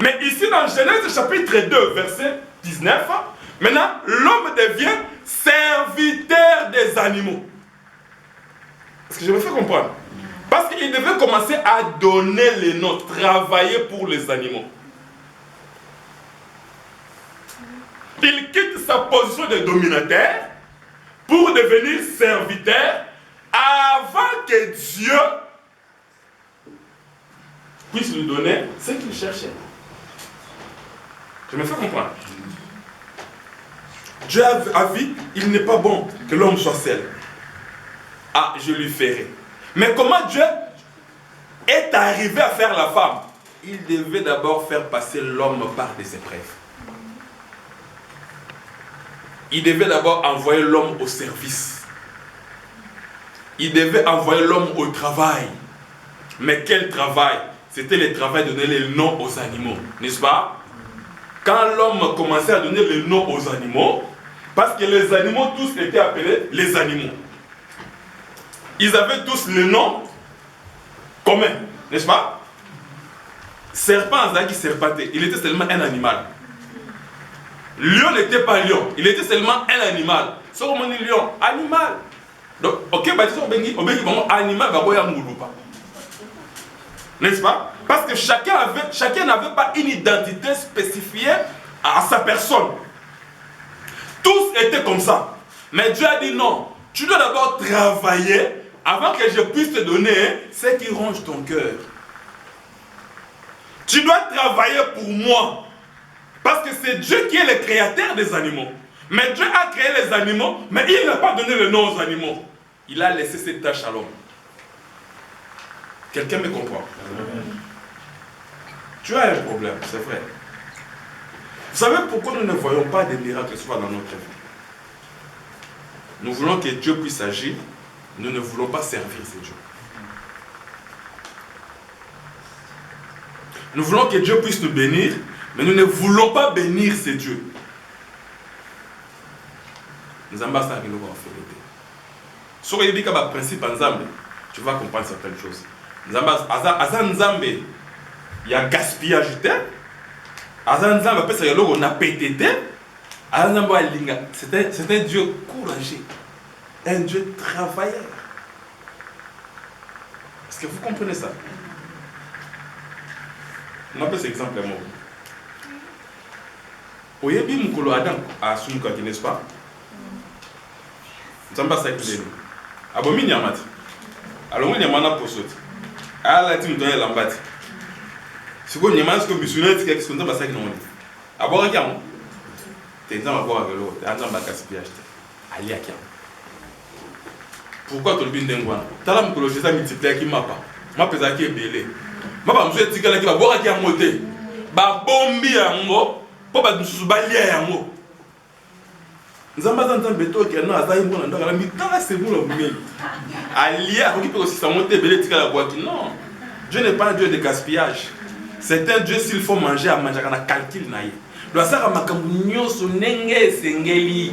Mais ici dans Genèse chapitre 2, verset 19, maintenant l'homme devient serviteur des animaux. Est-ce que je me fais comprendre? Parce qu'il devait commencer à donner les noms, travailler pour les animaux. Il quitte sa position de dominateur pour devenir serviteur avant que Dieu puisse lui donner ce qu'il cherchait. Je me fais comprendre. Dieu a vu, il n'est pas bon que l'homme soit seul. Ah, je lui ferai. Mais comment Dieu est arrivé à faire la femme? Il devait d'abord faire passer l'homme par des épreuves. Il devait d'abord envoyer l'homme au service. Il devait envoyer l'homme au travail. Mais quel travail? C'était le travail de donner les noms aux animaux, n'est-ce pas? Quand l'homme commençait à donner les noms aux animaux, parce que les animaux tous étaient appelés les animaux. Ils avaient tous le nom commun, n'est-ce pas? Serpent, Zaki serpenté, il était seulement un animal. Lion n'était pas lion, il était seulement un animal. Ce qu'on dit lion, animal. Donc, ok, bah disons, on dit animal, n'est-ce pas? Parce que chacun n'avait pas une identité spécifiée à sa personne. Tous étaient comme ça. Mais Dieu a dit non, tu dois d'abord travailler avant que je puisse te donner ce qui ronge ton cœur. Tu dois travailler pour moi. Parce que c'est Dieu qui est le créateur des animaux. Mais Dieu a créé les animaux, mais il n'a pas donné le nom aux animaux. Il a laissé cette tâche à l'homme. Quelqu'un me comprend? Tu as un problème, c'est vrai. Vous savez pourquoi nous ne voyons pas des miracles souvent dans notre vie? Nous voulons que Dieu puisse agir, nous ne voulons pas servir ces dieux. Nous voulons que Dieu puisse nous bénir, mais nous ne voulons pas bénir ces dieux. Nous avons ça qui nous va faire aider. Si on dit qu'il y a un principe ensemble, tu vas comprendre certaines choses. Nous avons ensemble, il y a gaspillage. On a pété. C'est un Dieu courageux, un Dieu travailleur. Est-ce que vous comprenez ça? On appelle cet exemple moi. Vous voyez bien que Adam a assumé, n'est-ce pas? Nous avons ça qui est abomi nyamati. Alors on nyamana posoti. Ala ti mutone lambati. Siko nyamana siko bisuneti quelque chose comme ça qui non. Abora kiamo. T'es dans abora velo, t'es en bas gaspillage. Ali akia. Pourquoi tu le bin dengwana? Tala mukolo jesa multiplier ki mapa. Mapa za ki ebele. Mapa mzo etikala ki ba bora ki amote. Ba bombi yango, po ba msusu ba lia yango. Nzamba zantan beto ki na azayi mbona ndaka mi tala sebula mumeli. Alia qui peut aussi s'amonter belé tika la boîte. Non. Dieu n'est pas un Dieu de gaspillage. C'est un Dieu s'il faut manger à manger on a calcul naïe. Doit ça à makambu nyonso nenge sengeli.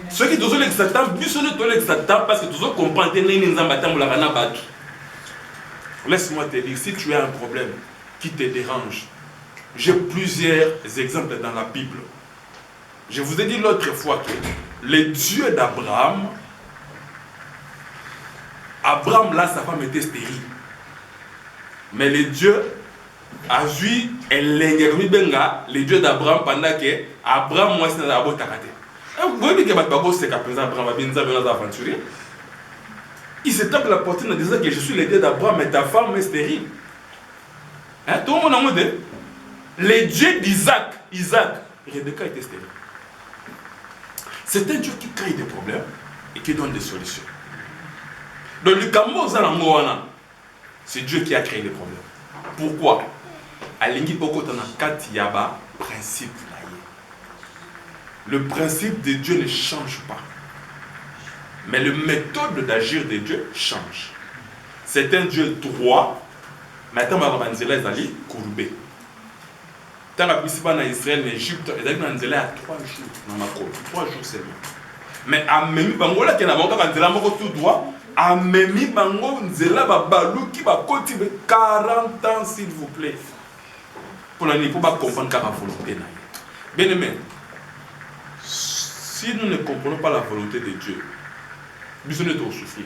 Ceux qui doivent l'exactant, bisonne to l'exactant parce que tu dois comprendre nene nzamba tambola kana batu. Laisse-moi te dire, si tu as un problème qui te dérange, j'ai plusieurs exemples dans la Bible. Je vous ai dit l'autre fois que le Dieu d'Abraham, Abraham là, sa femme était stérile. Mais le Dieu a vu le Dieu d'Abraham pendant que Abraham moi c'est d'abord takate. Vous voyez que c'est Abraham va bien aventurier. Il s'est tapé la poitrine en disant que je suis le Dieu d'Abraham mais ta femme est stérile. Hein? Tout le monde a dit le Dieu d'Isaac, Rebecca était stérile. C'est un Dieu qui crée des problèmes et qui donne des solutions. Donc le Cameroun, c'est Dieu qui a créé les problèmes. Pourquoi? Le principe de Dieu ne change pas. Mais la méthode d'agir de Dieu change. C'est un Dieu droit. Maintenant, on va dire qu'il est courbé. Tant que en Israël, en Égypte, il y a 3 jours. 3 jours seulement. Mais à même temps, il y a tout droit. À même temps, il y a 40 ans, s'il vous plaît. pour comprendre la volonté. Bien aimé, si nous ne comprenons pas la volonté de Dieu, nous allons souffrir.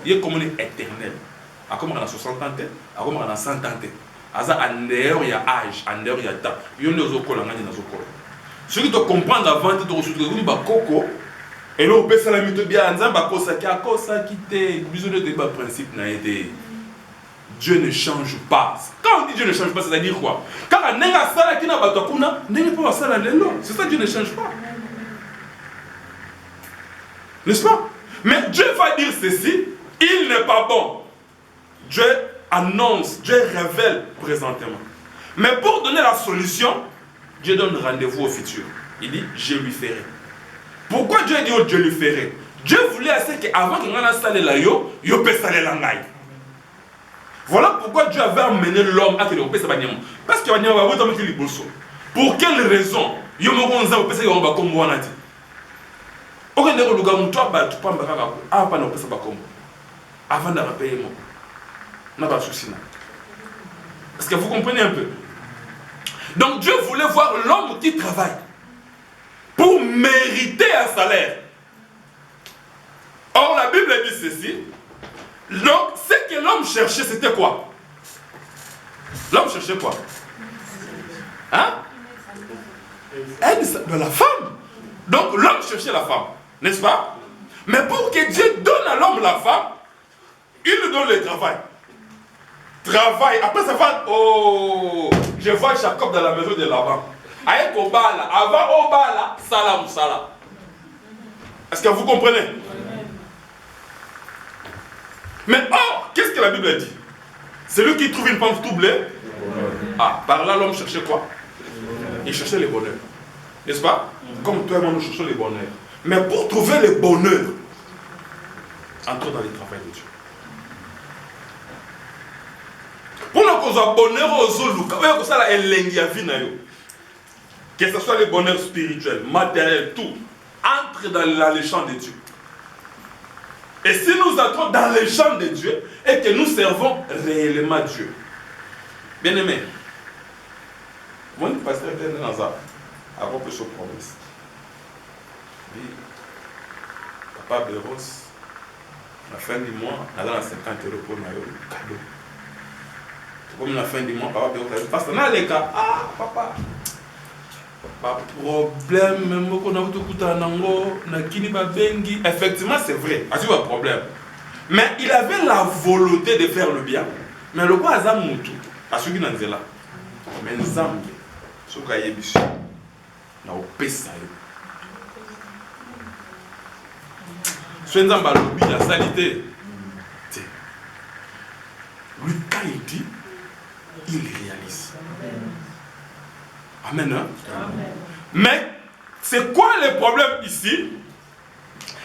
Il y a comme éternel. À comme on a 60 ans, à comme on a 100 ans. En dehors, il y a âge, en dehors, il y a temps. Il y a des gens qui ont ceux qui doivent comprendre avant de souffrir, ils ont coco. Et là, on peut s'amuser bien. Ils ont quitté. Ils ont des principes. Dieu ne change pas. Quand on dit Dieu ne change pas, c'est-à-dire quoi? Quand on a un sala qui n'a pas de kuna, pas sala lelo. C'est ça, Dieu ne change pas. N'est-ce pas? Mais Dieu va dire ceci, il n'est pas bon. Dieu annonce, Dieu révèle présentement. Mais pour donner la solution, Dieu donne rendez-vous au futur. Il dit, je lui ferai. Pourquoi Dieu dit, je lui ferai? Dieu voulait assez qu'avant qu'on ait salé la yo peut saler la ngaï. Voilà pourquoi Dieu avait amené l'homme à qu'il ait sa bagnole. Parce qu'il y a un pour quelle raison? Il y a un peu de avant de payer mon. Est-ce que vous comprenez un peu? Donc Dieu voulait voir l'homme qui travaille pour mériter un salaire. Or la Bible dit ceci. Donc ce que l'homme cherchait, c'était quoi? L'homme cherchait quoi? Hein? De la femme. Donc l'homme cherchait la femme, n'est-ce pas? Mais pour que Dieu donne à l'homme la femme, il lui donne le travail. Travail. Après ça va. Oh, je vois Jacob dans la maison de Laban. Avec Obala. Avant Obala, Salam Salah. Est-ce que vous comprenez? Mais or, qu'est-ce que la Bible dit? Celui qui trouve une femme troublée. Ah, par là l'homme cherchait quoi? Il cherchait le bonheur. N'est-ce pas? Comme toi et moi nous cherchons le bonheur. Mais pour trouver le bonheur, entrons dans le travail de Dieu. Pour nous causer bonheur aux autres, que ce soit le bonheur spirituel, matériel, tout, entre dans les champs de Dieu. Et si nous entrons dans les champs de Dieu et que nous servons réellement Dieu. Bien aimé, mon pasteur était dans ça, avant que je promesse. Papa Béros, la fin du mois, on a 50 € pour le cadeau. Comme la fin du mois, papa Béros a dit, parce que dans les cas, ah papa, pas problème, même qu'on a eu tout à nango, na kini ba bengi. Effectivement, c'est vrai, c'est pas problème. Mais il avait la volonté de faire le bien. Mais le quoi azam mutu, à ceux qui n'en là. Mais nzambe, ce qui est bisu, na opesa yo. Ce nzambe alobi la salité. Lui quand il dit, il réalise. Amen. Hein? Amen. Mais c'est quoi le problème ici?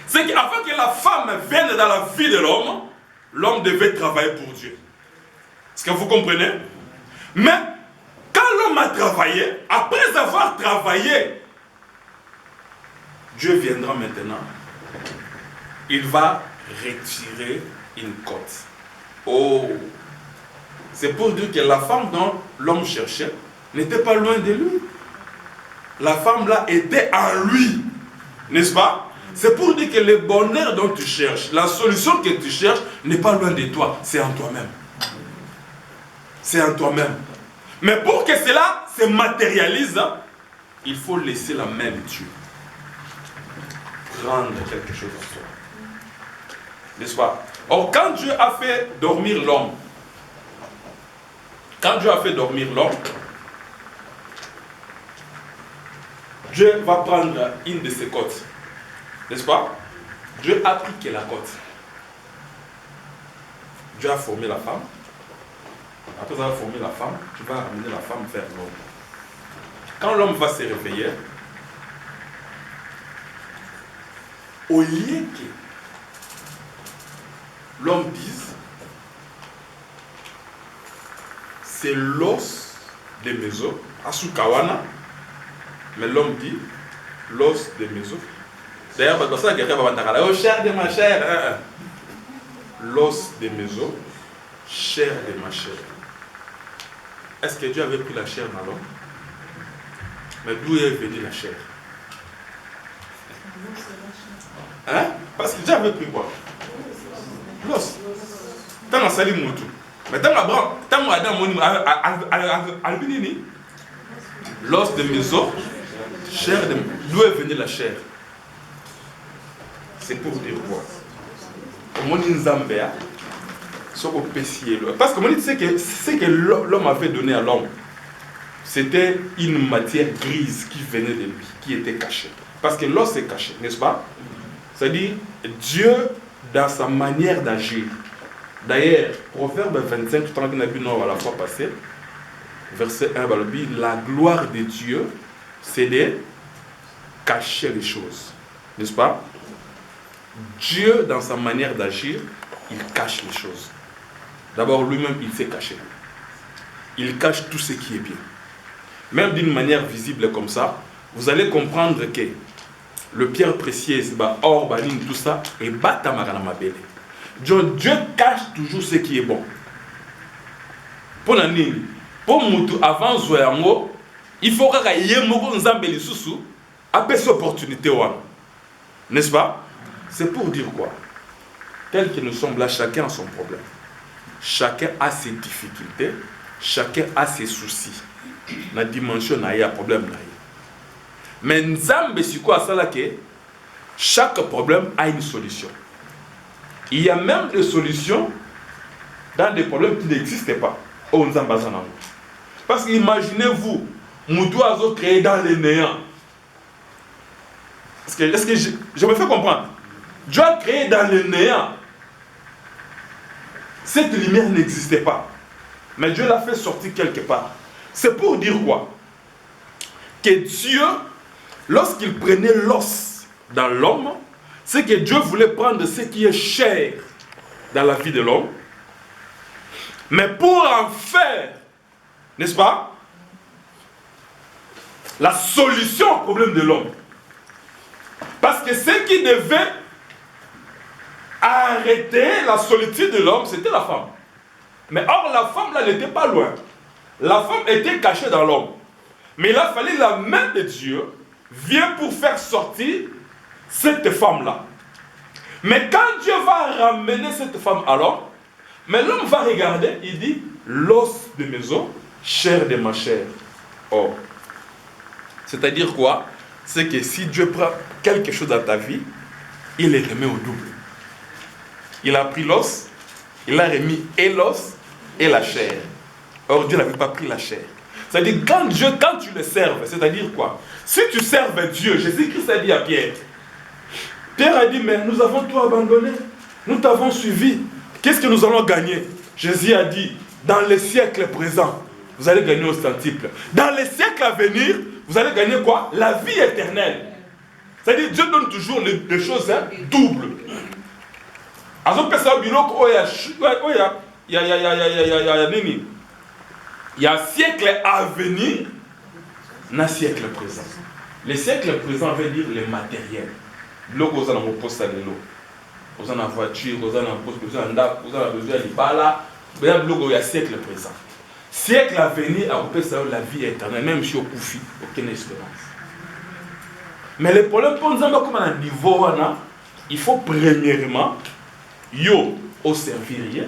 C'est qu'avant que la femme vienne dans la vie de l'homme, l'homme devait travailler pour Dieu. Est-ce que vous comprenez? Mais quand l'homme a travaillé, après avoir travaillé, Dieu viendra maintenant. Il va retirer une côte. Oh! C'est pour dire que la femme dont l'homme cherchait n'était pas loin de lui. La femme là était en lui. N'est-ce pas? C'est pour dire que le bonheur dont tu cherches, la solution que tu cherches n'est pas loin de toi, c'est en toi-même. C'est en toi-même. Mais pour que cela se matérialise, il faut laisser la main de Dieu prendre quelque chose en soi. N'est-ce pas? Or, quand Dieu a fait dormir l'homme, Dieu va prendre une de ses côtes. N'est-ce pas? Dieu a pris que la côte. Dieu a formé la femme. Après avoir formé la femme, tu vas ramener la femme vers l'homme. Quand l'homme va se réveiller, au lieu que l'homme dise, c'est l'os de mes os, Asukawana, mais l'homme dit, l'os de mes os. D'ailleurs, c'est ça que quelqu'un va dire, oh chair de ma chair, l'os de mes os, chair de ma chair. est-ce que Dieu avait pris la chair dans l'homme? Mais d'où est venue la chair? Hein? Parce que Dieu avait pris quoi? L'os. Tant qu'on salit mon tout. Mais tant qu'on a dans l'os de mes os, chair de... D'où est venue la chair? C'est pour dire quoi? Mon Nzambéa, parce que mon dit ce que l'homme avait donné à l'homme, c'était une matière grise qui venait de lui, qui était cachée. Parce que l'os est caché, n'est-ce pas? C'est-à-dire, Dieu, dans sa manière d'agir. D'ailleurs, Proverbe 25, tant qu'on a vu à la fois passée, verset 1, la gloire de Dieu, c'est de cacher les choses. N'est-ce pas? Dieu, dans sa manière d'agir, il cache les choses. D'abord, lui-même, il s'est caché. Il cache tout ce qui est bien. Même d'une manière visible comme ça, vous allez comprendre que le pierre précieuse, or, baline, tout ça, et batamarana Dieu cache toujours ce qui est bon. Pour l'année, pour Moutou, avant Zoyango, il faut qu'il y ait un Zambeli Soussou, après cette opportunité. N'est-ce pas? C'est pour dire quoi? Tel que nous sommes là, chacun a son problème. Chacun a ses difficultés, chacun a ses soucis. La dimension n'a pas de problème. Mais Nzambe, c'est quoi ça là que chaque problème a une solution. Il y a même des solutions dans des problèmes qui n'existent pas. Parce que imaginez-vous, Moutou a créé dans les néants. Est-ce que je me fais comprendre? Dieu a créé dans le néant. Cette lumière n'existait pas. Mais Dieu l'a fait sortir quelque part. C'est pour dire quoi? Que Dieu, lorsqu'il prenait l'os dans l'homme, c'est que Dieu voulait prendre ce qui est cher dans la vie de l'homme, mais pour en faire, n'est-ce pas, la solution au problème de l'homme. Parce que ce qui devait arrêter la solitude de l'homme, c'était la femme. Mais or, la femme là n'était pas loin. La femme était cachée dans l'homme. Mais il a fallu la main de Dieu vient pour faire sortir cette femme-là. Mais quand Dieu va ramener cette femme à l'homme, mais l'homme va regarder, il dit, l'os de mes os, chair de ma chair. Oh. C'est-à-dire quoi? C'est que si Dieu prend quelque chose dans ta vie, il le remet au double. Il a pris l'os, il a remis et l'os et la chair. Or Dieu n'avait pas pris la chair. C'est-à-dire quand tu le serves, c'est-à-dire quoi? Si tu serves Dieu, Jésus-Christ a dit à Pierre, Pierre a dit, mais nous avons tout abandonné, nous t'avons suivi, qu'est-ce que nous allons gagner? Jésus a dit, dans les siècles présents, vous allez gagner au centuple. Dans les siècles à venir, vous allez gagner quoi? La vie éternelle. C'est-à-dire Dieu donne toujours les choses doubles. Il y a siècle à venir, un siècle présent. Le siècle présent veut dire le matériel. L'eau, vous avez un poste à l'eau. Vous avez une voiture, vous avez un poste, vous avez un besoin de bala. Vous avez il y a siècle présent. Siècle à venir, la vie éternelle, même si on confie, aucune espérance. Mais le problème, pour nous, comme à un niveau, il faut premièrement, au servir,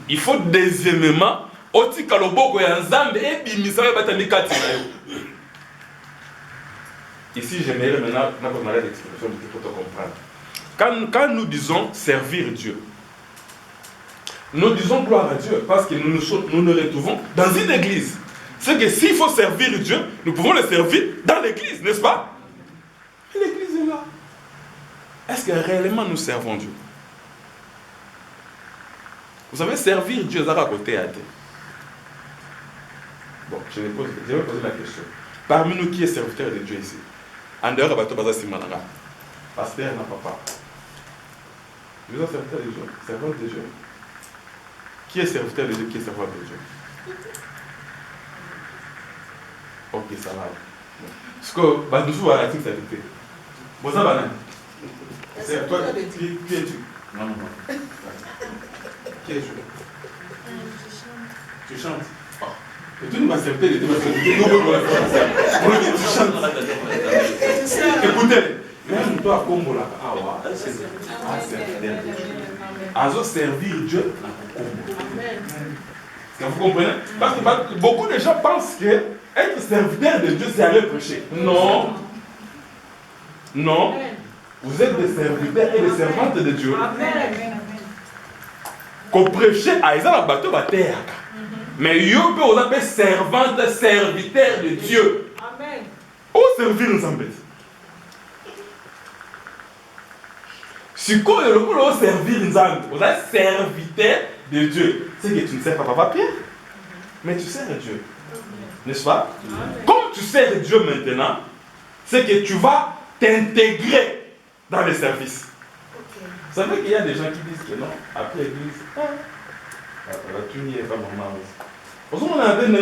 il faut deuxièmement, ici, j'aimerais maintenant qu'on arrête l'expression pour te comprendre. Quand nous disons servir Dieu, nous disons gloire à Dieu parce que nous nous retrouvons dans une église. C'est que s'il faut servir Dieu, nous pouvons le servir dans l'église, n'est-ce pas? L'église est là. Est-ce que réellement nous servons Dieu? Vous savez, servir Dieu, ça va à côté à terre. Bon, je vais poser la question. Parmi nous, qui est serviteur de Dieu ici? En dehors, pasteur, non, papa. Vous êtes serviteur de Dieu, servant de Dieu. Qui est serviteur de Dieu, qui est servant de Dieu? Ok, ça va. Parce que, nous avons la serviteur. Bon, ça va, c'est toi, qui es-tu? Non, non, non. Qui es-tu? Tu chantes. Oh. Et tu ne vas servir les deux parce que écoutez, même toi, comme on l'a c'est serviteur de Dieu. Azo servir Dieu. Vous comprenez? Parce que beaucoup de gens pensent que être serviteur de Dieu, c'est aller prêcher. Non. Non. Vous êtes des serviteurs et des servantes de Dieu. Qu'on prêche à Isa bateau terre. Mais yo peut vous appeler servante, serviteur de Dieu. Amen. Où servir nous embête? Si vous voulez servir nous embête, vous êtes serviteur de Dieu. C'est que tu ne sers pas Papa Pierre, mais tu sers Dieu. N'est-ce pas? Amen. Comme tu sers Dieu maintenant, c'est que tu vas t'intégrer dans les services. Okay. Vous savez qu'il y a des gens qui disent que non, après l'église, tu n'y es pas maman. Parce qu'on a dit,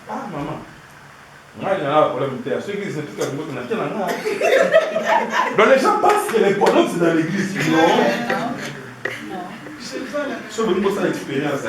ah maman, moi il y a un problème de terre. Ceux qui disent tout comme moi, donc les gens pensent que les problèmes c'est dans l'église. Non. Je sais pas, ça l'expérience.